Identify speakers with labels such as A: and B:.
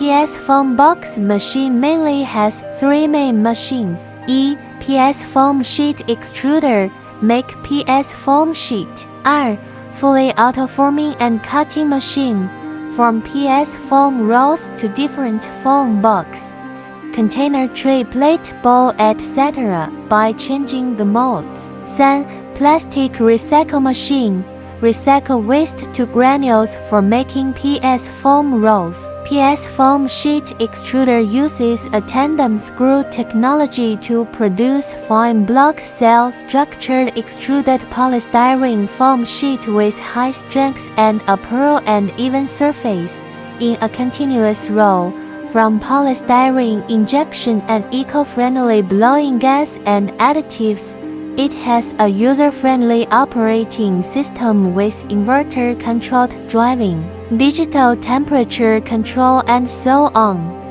A: PS foam box machine mainly has three main machines. E. PS foam sheet extruder, make PS foam sheet. R. Fully auto-forming and cutting machine, form PS foam rolls to different foam box, container, tray, plate, bowl, etc. by changing the molds. 3. Plastic recycle machine, recycle waste to granules for making PS foam rolls. PS foam sheet extruder uses a tandem screw technology to produce fine block cell structured extruded polystyrene foam sheet with high strength and a pearl and even surface in a continuous row. From polystyrene injection and eco-friendly blowing gas and additives, it has a user-friendly operating system with inverter-controlled driving, digital temperature control and so on.